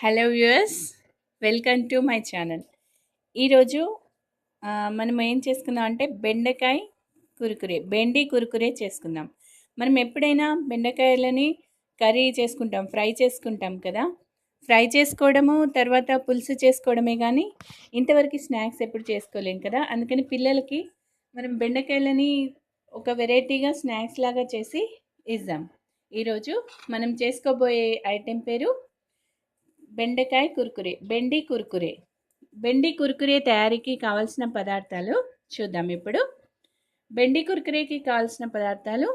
Hello viewers, welcome to my channel. ఈరోజు మనం ఏం చేసుకుందాం అంటే బెండకాయ కురుకురే, బెండి కురుకురే చేసుకుందాం. మనం ఎప్పుడైనా బెండకాయలని కర్రీ చేసుకుంటాం, ఫ్రై చేసుకుంటాం కదా. ఫ్రై చేసుకోవడము తర్వాత పులుసు చేసుకోవడమే కానీ ఇంతవరకు స్నాక్స్ ఎప్పుడు చేసుకోలేం కదా. అందుకని పిల్లలకి మనం బెండకాయలని ఒక వెరైటీగా స్నాక్స్ లాగా చేసి ఇద్దాం. ఈరోజు మనం చేసుకోబోయే ఐటెం పేరు బెండకాయ కుర్కురే, బెండి కుర్కురే. బెండి కుర్కురే తయారీకి కావాల్సిన పదార్థాలు చూద్దాం. ఇప్పుడు బెండి కుర్కురేకి కావాల్సిన పదార్థాలు: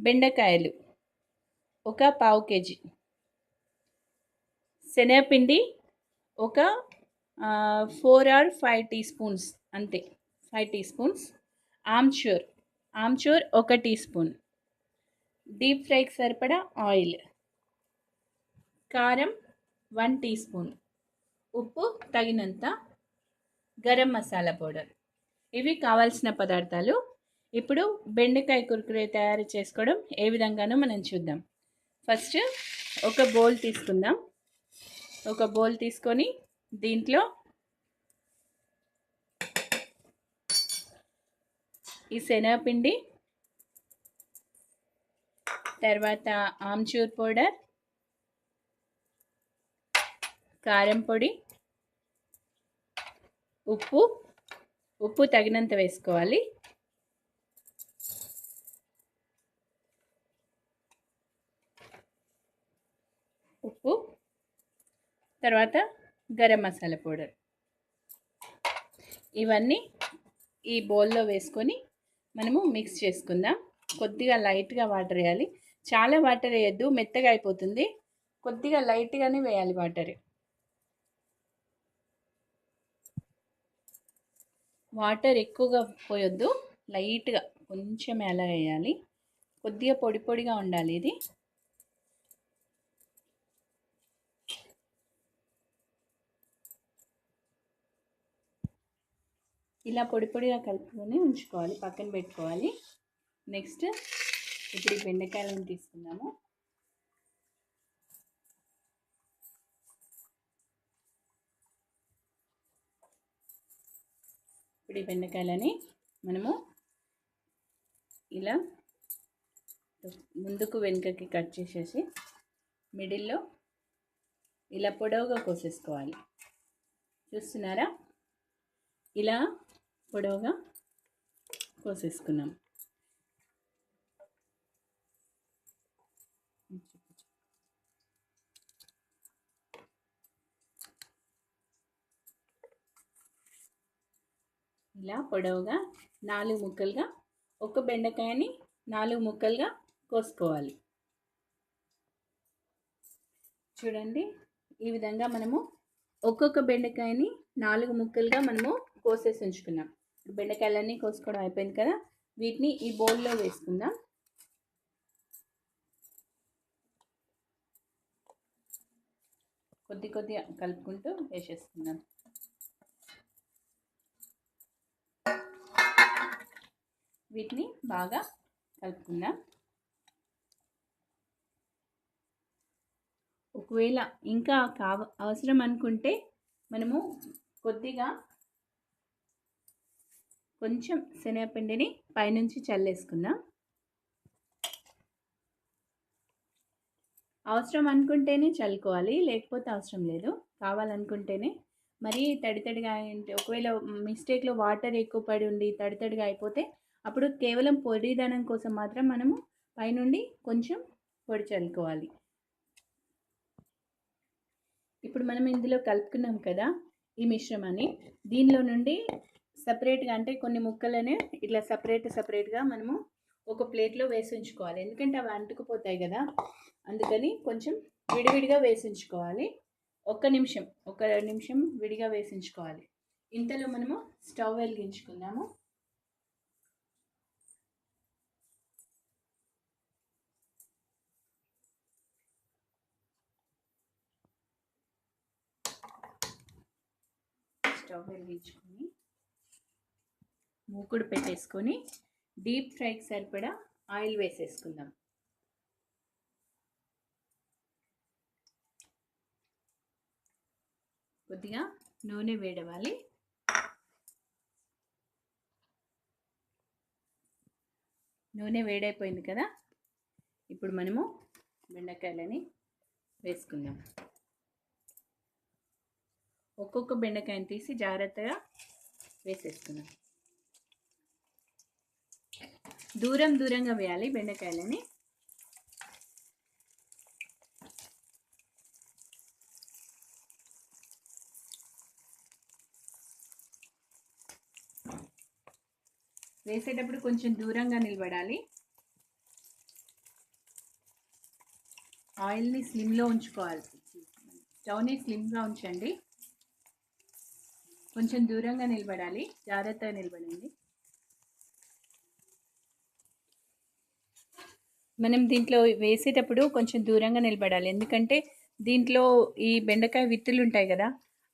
బెండకాయలు ఒక పావు కేజీ, శనగపిండి ఒక 4 or 5 టీ స్పూన్స్, అంతే 5 teaspoons. Amchur 1 teaspoon, deep ఫ్రైకి సరిపడా ఆయిల్, కారం 1 టీ స్పూన్, ఉప్పు తగినంత, గరం మసాలా పౌడర్. ఇవి కావాల్సిన పదార్థాలు. ఇప్పుడు బెండకాయ కుర్కురే తయారు చేసుకోవడం ఏ విధంగానో మనం చూద్దాం. ఫస్ట్ ఒక బౌల్ తీసుకుందాం. ఒక బౌల్ తీసుకొని దీంట్లో ఈ శనగపిండి, తర్వాత ఆమ్చూర్ పౌడర్, కారం పొడి, ఉప్పు తగినంత వేసుకోవాలి. ఉప్పు తర్వాత గరం మసాలా పౌడర్. ఇవన్నీ ఈ బౌల్లో వేసుకొని మనము మిక్స్ చేసుకుందాం. కొద్దిగా లైట్గా వాటర్ వేయాలి, చాలా వాటర్ వేయద్దు, మెత్తగా అయిపోతుంది. కొద్దిగా లైట్గానే వేయాలి వాటర్. వాటర్ ఎక్కువగా పోయొద్దు, లైట్గా కొంచెం అలా వేయాలి. కొద్దిగా పొడి పొడిగా ఉండాలి ఇది. ఇలా పొడి పొడిగా కలుపుకొని ఉంచుకోవాలి, పక్కన పెట్టుకోవాలి. నెక్స్ట్ ఇప్పుడు ఈ బెండకాయలను తీసుకుందాము. ఇప్పుడు ఈ బెండకాయలని మనము ఇలా ముందుకు వెనుకకి కట్ చేసేసి మిడిల్లో ఇలా పొడవుగా కోసేసుకోవాలి. చూస్తున్నారా, ఇలా పొడవుగా కోసేసుకున్నాం. ఇలా పొడవుగా 4 ముక్కలుగా, ఒక బెండకాయని 4 ముక్కలుగా కోసుకోవాలి. చూడండి, ఈ విధంగా మనము ఒక్కొక్క బెండకాయని 4 ముక్కలుగా మనము కోసేసి ఉంచుకున్నాం. బెండకాయలన్నీ కోసుకోవడం అయిపోయింది కదా. వీటిని ఈ బౌల్లో వేసుకుందాం. కొద్దిగా కలుపుకుంటూ వేసేసుకుందాం. వీటిని బాగా కలుపుకుందాం. ఒకవేళ ఇంకా అవసరం అనుకుంటే మనము కొంచెం శనగపిండిని పైనుంచి చల్లేసుకుందాం. అవసరం అనుకుంటేనే చల్లుకోవాలి, లేకపోతే అవసరం లేదు. కావాలనుకుంటేనే. మరీ తడిగా ఒకవేళ మిస్టేక్లో వాటర్ ఎక్కువ పడి ఉండి తడిగా అయిపోతే అప్పుడు కేవలం పొడిదనం కోసం మాత్రం మనము పైనుండి కొంచెం పొడి చల్లుకోవాలి. ఇప్పుడు మనం ఇందులో కలుపుకున్నాం కదా ఈ మిశ్రమాన్ని, దీనిలో నుండి సపరేట్గా, అంటే కొన్ని ముక్కలని ఇట్లా సపరేట్గా మనము ఒక ప్లేట్లో వేసి ఉంచుకోవాలి. ఎందుకంటే అవి అంటుకుపోతాయి కదా, అందుకని కొంచెం విడివిడిగా వేసి ఉంచుకోవాలి. ఒక నిమిషం విడిగా వేసి ఉంచుకోవాలి. ఇంతలో మనము స్టవ్ వెలిగించుకుందాము. స్టవ్ వెలిగించుకొని మూకుడు పెట్టేసుకొని డీప్ ఫ్రైకి సరిపడా ఆయిల్ వేసేసుకుందాం. కొద్దిగా నూనె వేడవాలి. నూనె వేడైపోయింది కదా, ఇప్పుడు మనము బెండకాయలని వేసుకుందాం. ఒక్కొక్క బెండకాయని తీసి జాగ్రత్తగా వేసేసుకుందాం. దూరంగా వేయాలి బెండకాయలని. వేసేటప్పుడు కొంచెం దూరంగా నిలబడాలి. ఆయిల్ని స్లిమ్లో ఉంచుకోవాలి. స్టవ్ని స్లిమ్గా ఉంచండి. కొంచెం దూరంగా నిలబడాలి, జాగ్రత్తగా నిలబడండి. మనం దీంట్లో వేసేటప్పుడు కొంచెం దూరంగా నిలబడాలి, ఎందుకంటే దీంట్లో ఈ బెండకాయ విత్తులు ఉంటాయి కదా,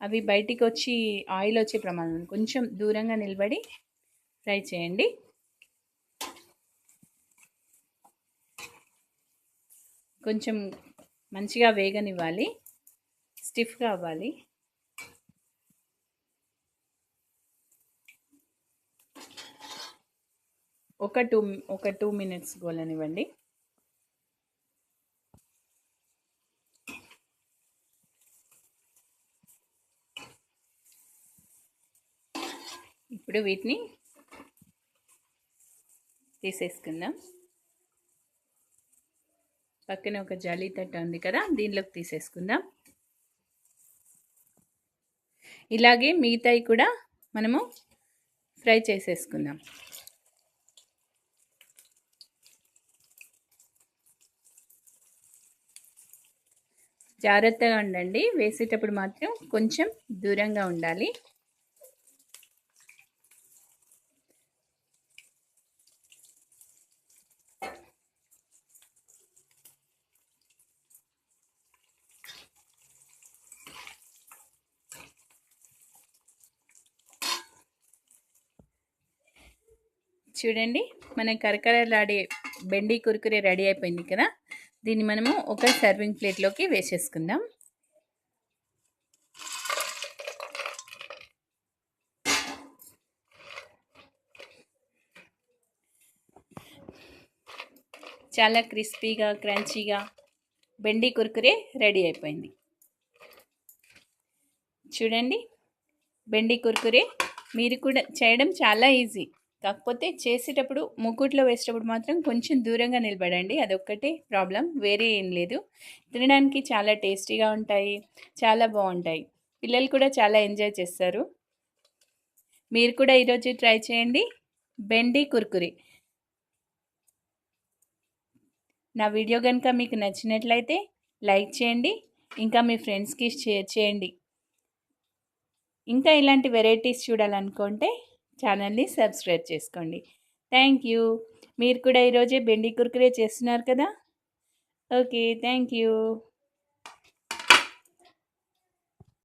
అవి బయటికి వచ్చి ఆయిల్ వచ్చే ప్రమాదం. కొంచెం దూరంగా నిలబడి ఫ్రై చేయండి. కొంచెం మంచిగా వేగనివ్వాలి, స్టిఫ్గా అవ్వాలి. ఒక టూ మినిట్స్ గోలనివ్వండి. ఇప్పుడు వీటిని తీసేసుకుందాం. పక్కన ఒక జాలి తట్ట ఉంది కదా, దీనిలోకి తీసేసుకుందాం. ఇలాగే మిగతాయి కూడా మనము ఫ్రై చేసేసుకుందాం. జాగ్రత్తగా ఉండండి, వేసేటప్పుడు మాత్రం కొంచెం దూరంగా ఉండాలి. చూడండి, మన కరకరలాడే బెండి కుర్కురే రెడీ అయిపోయింది కదా. దీన్ని మనము ఒక సర్వింగ్ ప్లేట్లోకి వేసేసుకుందాం. చాలా క్రిస్పీగా క్రంచీగా బెండి కుర్కురే రెడీ అయిపోయింది. చూడండి, బెండి కుర్కురే మీరు కూడా చేయడం చాలా ఈజీ. కాకపోతే చేసేటప్పుడు ముకుట్లో వేసేటప్పుడు మాత్రం కొంచెం దూరంగా నిలబడండి, అదొక్కటే ప్రాబ్లం, వేరే ఏం లేదు. తినడానికి చాలా టేస్టీగా ఉంటాయి, చాలా బాగుంటాయి. పిల్లలు కూడా చాలా ఎంజాయ్ చేస్తారు. మీరు కూడా ఈరోజు ట్రై చేయండి బెండి కుర్కురే. నా వీడియో కనుక మీకు నచ్చినట్లయితే లైక్ చేయండి, ఇంకా మీ ఫ్రెండ్స్కి షేర్ చేయండి. ఇంకా ఇలాంటి వెరైటీస్ చూడాలనుకుంటే ఛానల్ని సబ్స్క్రైబ్ చేసుకోండి. Thank you. మీరు కూడా ఈరోజే బెండి కుర్కురే చేస్తున్నారు కదా. Okay, thank you.